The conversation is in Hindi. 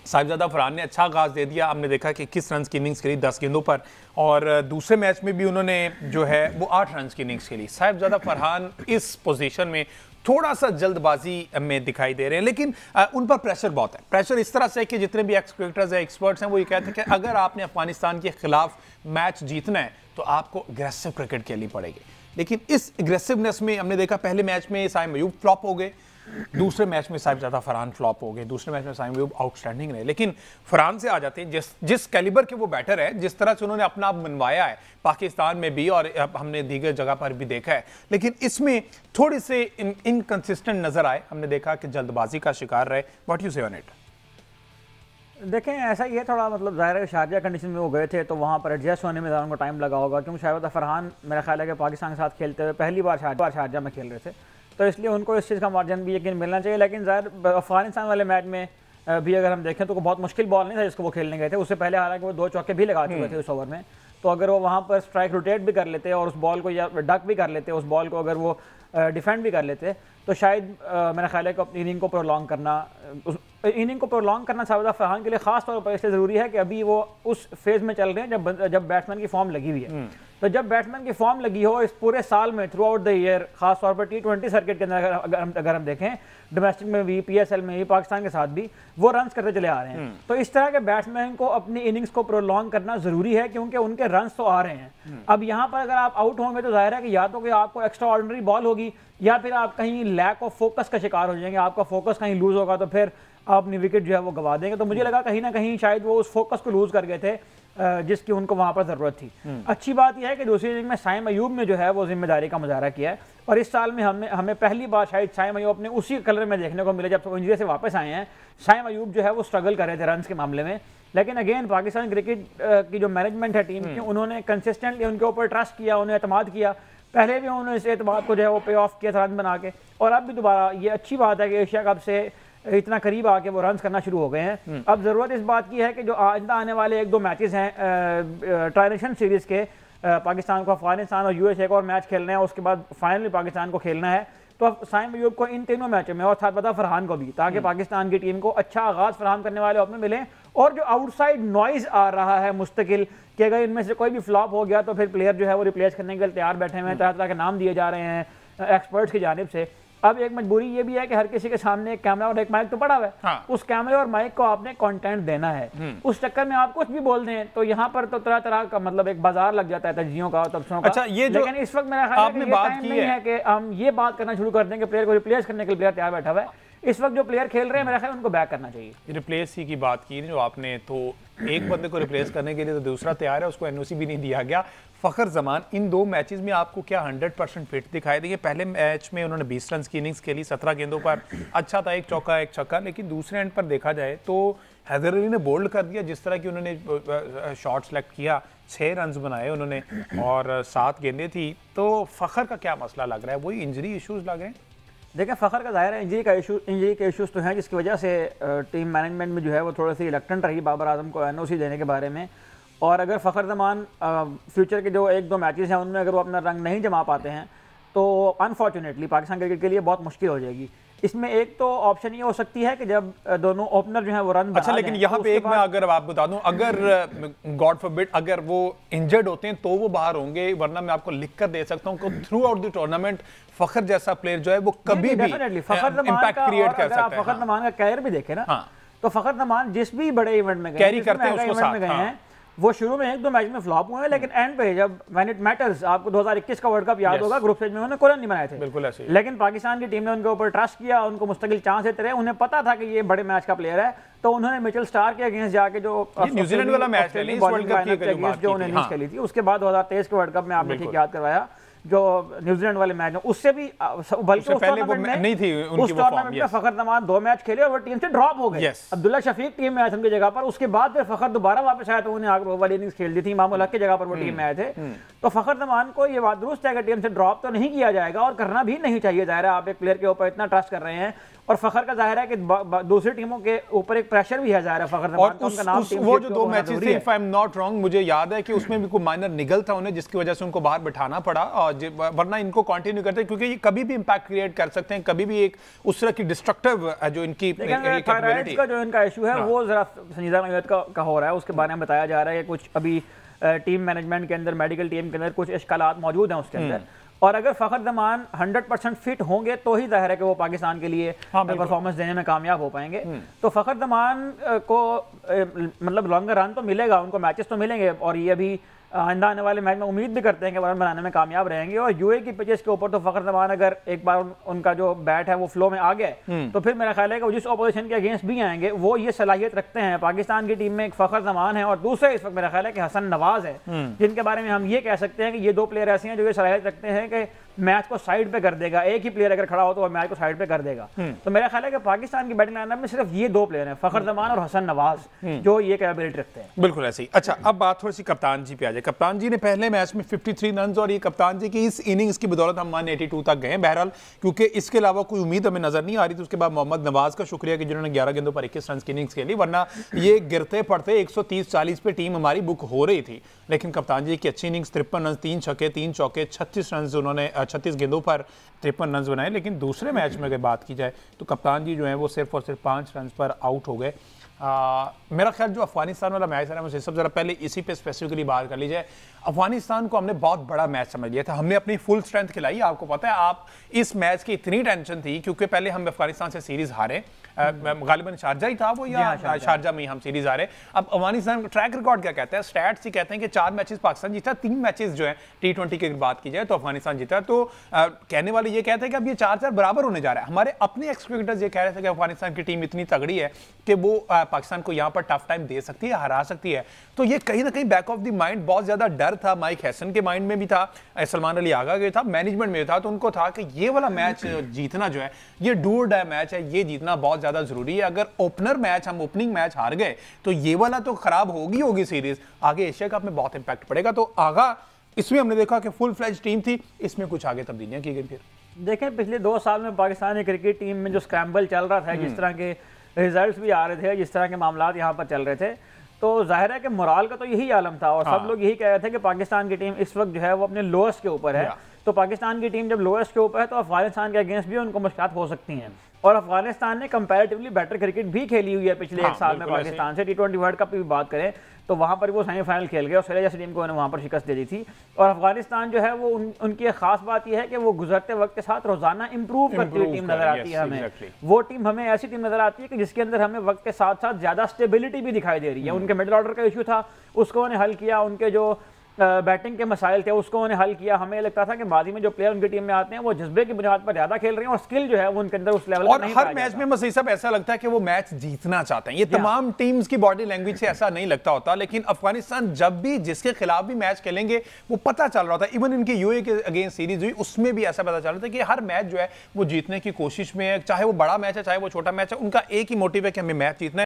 साहिबजादा फरहान ने अच्छा आगाज दे दिया, हमने देखा कि 21 रन की इनिंग्स खेली 10 गेंदों पर, और दूसरे मैच में भी उन्होंने जो है वो 8 रन की इनिंग्स खेली। साहिबजादा फरहान इस पोजीशन में थोड़ा सा जल्दबाजी में दिखाई दे रहे हैं, लेकिन उन पर प्रेशर बहुत है। प्रेशर इस तरह से है कि जितने भी एक्सपेक्टर्स हैं, एक्सपर्ट्स हैं, वो ये कहते हैं कि अगर आपने अफगानिस्तान के खिलाफ मैच जीतना है तो आपको अग्रेसिव क्रिकेट खेलनी पड़ेगी। लेकिन इस अग्रेसिवनेस में हमने देखा पहले मैच में साइम अयूब फ्लॉप हो गए, दूसरे मैच में साहिबजादा फरहान फ्लॉप हो गए, दूसरे मैच में साइम अयूब आउटस्टैंडिंग रहे। लेकिन फरहान से आ जाते हैं, जिस कैलिबर के वो बैटर है, जिस तरह से उन्होंने अपना आप मनवाया है पाकिस्तान में भी और हमने दीगर जगह पर भी देखा है, लेकिन इसमें थोड़ी से इनकंसिस्टेंट नजर आए। हमने देखा कि जल्दबाजी का शिकार रहे। व्हाट यू से ऑन इट? देखें, ऐसा ही है थोड़ा, मतलब ज़ाहिर है शारजा कंडीशन में वो गए थे तो वहाँ पर एडजस्ट होने में उनको टाइम लगा होगा, क्योंकि साहिबजादा फरहान मेरा ख्याल है कि पाकिस्तान के साथ खेलते हुए पहली बार शारजा में खेल रहे थे, तो इसलिए उनको इस चीज़ का मार्जिन भी यकीन मिलना चाहिए। लेकिन ज़ाहिर अफगानिस्तान वाले मैच में भी अगर हम देखें तो बहुत मुश्किल बॉल नहीं था जिसको वो खेलने गए थे। उससे पहले हालांकि वो 2 चौके भी लगा चुके थे उस ओवर में, तो अगर वो वहाँ पर स्ट्राइक रोटेट भी कर लेते और उस बॉल को या डक भी कर लेते, उस बॉल को अगर वो डिफेंड भी कर लेते, तो शायद मेरा ख्याल है कि अपनी इनिंग को प्रोलॉन्ग करना साहिबजादा फरहान के लिए खास तौर पर इसलिए ज़रूरी है कि अभी वो उस फेज़ में चल रहे हैं जब बैट्समैन की फॉर्म लगी हुई है। तो जब बैट्समैन की फॉर्म लगी हो इस पूरे साल में, थ्रू आउट द ईयर, खास तौर पर T20 सर्किट के अंदर अगर हम देखें, डोमेस्टिक में भी, PSL में भी, पाकिस्तान के साथ भी वो रन्स करते चले आ रहे हैं। तो इस तरह के बैट्समैन को अपनी इनिंग्स को प्रोलॉन्ग करना ज़रूरी है, क्योंकि उनके रन्स तो आ रहे हैं। अब यहाँ पर अगर आप आउट होंगे तो जाहिर है कि या तो कि आपको एक्स्ट्रा ऑर्डिनरी बॉल होगी, या फिर आप कहीं लैक ऑफ फोकस का शिकार हो जाएंगे, आपका फोकस कहीं लूज होगा तो फिर आप अपनी विकेट जो है वो गवा देंगे। तो मुझे लगा कहीं ना कहीं शायद वो उस फोकस को लूज कर गए थे जिसकी उनको वहां पर जरूरत थी। अच्छी बात यह है कि दूसरी इनिंग में साइम अयूब ने जो है वो जिम्मेदारी का मुजाहरा किया है, और इस साल में हमें पहली बार शायद साइम अयूब अपने उसी कलर में देखने को मिले जब वो इंजरी से वापस आए हैं। साइम अयूब जो है वो स्ट्रगल कर रहे थे रन्स के मामले में, लेकिन अगेन पाकिस्तान क्रिकेट की जो मैनेजमेंट है टीम की, उन्होंने कंसिस्टेंटली उनके ऊपर ट्रस्ट किया, उन्हें एतमाद किया। पहले भी उन्होंने इस एतमाद को जो है वो पे ऑफ किया रन बना के, और अब भी दोबारा ये अच्छी बात है कि एशिया कप से इतना करीब आके वो रन्स करना शुरू हो गए हैं। अब ज़रूरत इस बात की है कि जो आइंदा आने वाले 1-2 मैचेस हैं ट्राई सीरीज़ के, पाकिस्तान को अफगानिस्तान और USA को और मैच खेलना है, उसके बाद फाइनली पाकिस्तान को खेलना है, तो अब साइम अयूब को इन तीनों मैचों में और साहिबजादा फरहान को भी, ताकि पाकिस्तान की टीम को अच्छा आगाज़ फराहम करने वाले ओपनर मिलें, और जो आउटसाइड नॉइज़ आ रहा है मुस्तकिल कि अगर इनमें से कोई भी फ्लॉप हो गया तो फिर प्लेयर जो है वो रिप्लेस करने के लिए तैयार बैठे हुए हैं, तरह तरह के नाम दिए जा रहे हैं एक्सपर्ट्स की जानिब से। अब एक मजबूरी ये भी है कि हर किसी के सामने एक कैमरा और एक माइक तो पड़ा हुआ है। हाँ। उस कैमरे और माइक को आपने कंटेंट देना है, उस चक्कर में आप कुछ भी बोल दें तो यहाँ पर तो तरह तरह का मतलब एक बाजार लग जाता है तज्जियों का और तबसरों का। अच्छा, ये लेकिन इस वक्त मेरा ख्याल है कि ये टाइम नहीं है कि हम ये बात करना शुरू कर दें कि प्लेयर को रिप्लेस करने के लिए प्लेयर तैयार बैठा हुआ है। इस वक्त जो प्लेयर खेल रहे हैं मेरा ख्याल उनको बैक करना चाहिए। रिप्लेस ही की बात की जो आपने, तो एक बंदे को रिप्लेस करने के लिए तो दूसरा तैयार है, उसको NOC भी नहीं दिया गया। फ़खर जमान इन 2 मैचेस में आपको क्या 100% फिट दिखाई देंगे? पहले मैच में उन्होंने 20 रन की इनिंग्स खेली 17 गेंदों पर, अच्छा था, 1 चौका 1 छक्का, लेकिन दूसरे एंड पर देखा जाए तो हैदर अली ने बोल्ड कर दिया। जिस तरह की उन्होंने शॉट सेलेक्ट किया, 6 रन बनाए उन्होंने और 7 गेंदें थी। तो फ़खर का क्या मसला लग रहा है? वही इंजरी इशूज़ लग रहे हैं? देखिए, फ़खर का ज़ाहिर है इंजरी के इशूज़ तो हैं, जिसकी वजह से टीम मैनेजमेंट में जो है वो थोड़ी सी रिलक्टेंट रही बाबर आजम को NOC देने के बारे में। और अगर फ़खर जमान फ्यूचर के जो 1-2 मैचेस हैं उनमें अगर वो अपना रंग नहीं जमा पाते हैं तो अनफॉर्चुनेटली पाकिस्तान क्रिकेट के लिए बहुत मुश्किल हो जाएगी। इसमें एक तो ऑप्शन ये हो सकती है कि जब दोनों ओपनर जो है वो रन, अच्छा, लेकिन यहाँ पे एक मैं अगर आप बता दूं, अगर गॉड फॉरबिड अगर वो इंजर्ड होते हैं तो वो बाहर होंगे, वरना मैं आपको लिख कर दे सकता हूँ कि through out the tournament Fakhar जैसा प्लेयर जो है वो कभी भी इम्पैक्ट क्रिएट कर सकता है। फ़खर जमान का कैरियर भी देखे ना, तो फ़खर जमान जिस भी बड़े इवेंट में कैरी करते हैं उसको साथ हैं, वो शुरू में 1-2 मैच में फ्लॉप हुए हैं, लेकिन एंड पे जब व्हेन इट मैटर्स, आपको 2021 का वर्ल्ड कप याद होगा, ग्रुप स्टेज में उन्होंने कोई रन नहीं बनाए थे, बिल्कुल ऐसे ही। लेकिन पाकिस्तान की टीम ने उनके ऊपर ट्रस्ट किया, उनको मुस्तकिल चांस देते रहे। उन्हें पता था कि ये बड़े मैच का प्लेयर है, तो उन्होंने मिचेल स्टार्क के अगेंस्ट जाके जो न्यूजीलैंड वाला मैच जो उन्होंने इनिंग्स खेली थी, उसके बाद 2023 के वर्ल्ड कप में आपने ठीक याद करवाया जो न्यूजीलैंड वाले मैच में, उससे भी बल्कि उस टूर्नामेंट नहीं थी उनकी वो फॉर्म। में फ़खर जमान 2 मैच खेले और वो टीम से ड्रॉप हो गए। अब्दुल्ला शफीक टीम में आए थे उनकी जगह पर, उसके बाद फिर फ़खर दोबारा वापस आया तो उन्हें वाली इनिंग्स खेल दी थी, इमामुल हक की जगह पर वो टीम में आए थे। तो फ़खर जमान को ये बात दुरुस्त है कि टीम से ड्रॉप तो नहीं किया जाएगा और करना भी नहीं चाहिए। ज़ाहिर है आप एक प्लेयर के ऊपर इतना ट्रस्ट कर रहे हैं और फखर का जाहिर है कि दूसरी टीमों के ऊपर एक प्रेशर भी है, जाहिर है फखर और वो जो 2 मैचेस थे, if I am not wrong, मुझे याद है कि उसमें भी कोई माइनर निगल था उन्हें, जिसकी वजह से उनको बाहर बिठाना पड़ा, और वरना इनको कंटिन्यू करते क्योंकि ये कभी भी इंपैक्ट क्रिएट कर सकते हैं, कभी भी एक उस तरह की डिस्ट्रक्टिव जो इनकी थायराइड का जो इनका इशू है वो जरा संजीदा नोयत का हो रहा है, उसके बारे में बताया जा रहा है कि कुछ अभी टीम मैनेजमेंट के अंदर, मेडिकल टीम के अंदर कुछ इश्कालात मौजूद हैं उसके अंदर, और अगर फखर जमान 100% फिट होंगे तो ही जाहिर है कि वो पाकिस्तान के लिए परफॉर्मेंस देने में कामयाब हो पाएंगे। तो फखर जमान को मतलब लॉन्गर रन तो मिलेगा, उनको मैचेस तो मिलेंगे, और ये अभी आइंदा आने वाले मैच में उम्मीद भी करते हैं कि रन बनाने में कामयाब रहेंगे। और यूए की पिचेस के ऊपर तो फखर जमान अगर एक बार उनका जो बैट है वो फ्लो में आ गया तो फिर मेरा ख्याल है कि वो जिस ऑपोजिशन के अगेंस्ट भी आएंगे वो ये सलाहियत रखते हैं। पाकिस्तान की टीम में एक फखर जमान है और दूसरे इस वक्त मेरा ख्याल है कि हसन नवाज है, जिनके बारे में हम ये कह सकते हैं कि ये 2 प्लेयर ऐसे हैं जो ये सलाहियत रखते हैं कि मैच को साइड पे कर देगा, एक ही प्लेयर अगर खड़ा हो तो वो मैच को साइड पे कर देगा। तो मेरा ख्याल है कि पाकिस्तान की बैटिंग लाइनअप में सिर्फ ये 2 प्लेयर हैं, फखर जमान और हसन नवाज, जो ये कैपेबिलिटी रखते हैं। बिल्कुल ऐसे ही। अच्छा, अब बात थोड़ी सी कप्तान जी पे आ जाए। कप्तान जी ने पहले मैच में 53 रन, और ये कप्तान जी की इस इनिंग्स की बदौलत हम 182 तक गए। बहरहाल क्योंकि इसके अलावा कोई उम्मीद हमें नजर नहीं आ रही थी। उसके बाद मोहम्मद नवाज का शुक्रिया कि जिन्होंने 11 गेंदों पर 21 रन की इनिंग्स खेली, वरना ये गिरते पड़ते 130-40 पे टीम हमारी बुक हो रही थी। लेकिन कप्तान जी की अच्छी इनिंग्स, 53 रन, 3 छक्के 3 चौके, 36 रन उन्होंने 36 गेंदों पर 53 रन बनाए। लेकिन दूसरे मैच में अगर बात की जाए तो कप्तान जी जो है वो सिर्फ और सिर्फ 5 रन पर आउट हो गए। मेरा ख्याल जो अफगानिस्तान वाला मैच है मुझे सब जरा पहले इसी पे स्पेसिफिकली बात कर ली जाए। अफगानिस्तान को हमने बहुत बड़ा मैच समझ लिया था, हमने अपनी फुल स्ट्रेंथ खिलाई। आपको पता है, आप इस मैच की इतनी टेंशन थी क्योंकि पहले हम अफगानिस्तान से सीरीज हारे, गालिबन शारजा ही था वो, या शारजा में हम सीरीज हारे। अब अफगानिस्तान का ट्रैक रिकॉर्ड क्या कहता है, स्टैट्स ही कहते हैं कि 4 मैचेस पाकिस्तान जीता, 3 मैचेस जो है T20 की बात की जाए तो अफगानिस्तान जीता। तो कहने वाले ये कहते हैं कि अब ये 4-4 बराबर होने जा रहा है। हमारे अपने एक्सपेक्टेटर्स ये कह रहे थे कि अफगानिस्तान की टीम इतनी तगड़ी है कि वो पाकिस्तान को यहाँ पर टफ टाइम दे सकती है, हरा सकती है। तो ये कहीं ना कहीं बैक ऑफ द माइंड बहुत ज्यादा डर था, माइक हैसन के माइंड में भी था, सलमान अली आगा के था, मैनेजमेंट में था। तो उनको था कि ये वाला मैच जीतना जो है ये डू और डाई मैच है, ये जीतना बहुत ज्यादा जरूरी है। अगर ओपनर मैच, हम ओपनिंग मैच हार गए तो ये वाला तो खराब होगी सीरीज, आगे एशिया कप में बहुत इंपैक्ट पड़ेगा। तो आगा इसमें हमने देखा कि फुल फ्लेज टीम थी, इसमें कुछ आगे तब्दीलियां की गई। फिर देखें, पिछले 2 साल में पाकिस्तानी क्रिकेट टीम में जो स्क्रैम्बल चल रहा था, जिस तरह के रिजल्ट्स भी आ रहे थे, जिस तरह के मामलात यहाँ पर चल रहे थे, तो जाहिर है कि मोराल का तो यही आलम था और सब लोग यही कह रहे थे कि पाकिस्तान की टीम इस वक्त जो है वो अपने लोएस्ट के ऊपर है। तो पाकिस्तान की टीम जब लोएस्ट के ऊपर है तो अफगानिस्तान के अगेंस्ट भी उनको मुश्किलात हो सकती हैं। और अफगानिस्तान ने कंपैरेटिवली बेटर क्रिकेट भी खेली हुई है पिछले 1 साल में पाकिस्तान से। T20 वर्ल्ड कप की भी बात करें तो वहाँ पर वो सेमीफाइनल खेल गए, ऑस्ट्रेलिया जैसी टीम को उन्होंने वहाँ पर शिकस्त दे दी थी। और अफगानिस्तान जो है वो उनकी एक खास बात यह है कि वो गुजरते वक्त के साथ रोजाना इंप्रूव करती हुई टीम नजर आती है हमें। वो टीम हमें ऐसी टीम नजर आती है कि जिसके अंदर हमें वक्त के साथ साथ ज्यादा स्टेबिलिटी भी दिखाई दे रही है। उनके मिडिल ऑर्डर का इशू था, उसको उन्हें हल किया, उनके जो बैटिंग के मसाइल थे उसको उन्हें हल किया। हमें लगता था कि माजी में जो प्लेयर उनकी टीम में आते हैं वो जज्बे की बुनियाद पर ज्यादा खेल रहे हैं और स्किल जो है वो उनके अंदर उस लेवल और हर मैच में मसीह साहब ऐसा लगता है कि वो मैच जीतना चाहते हैं। ये तमाम टीम्स की बॉडी लैंग्वेज से ऐसा नहीं लगता होता, लेकिन अफगानिस्तान जब भी जिसके खिलाफ भी मैच खेलेंगे वो पता चल रहा था। इवन इनके यूए के अगेंस्ट सीरीज हुई उसमें भी ऐसा पता चल रहा था कि हर मैच जो है वो जीतने की कोशिश में है, चाहे वो बड़ा मैच है चाहे वो छोटा मैच है, उनका एक ही मोटिव है कि हमें मैच जीतना है।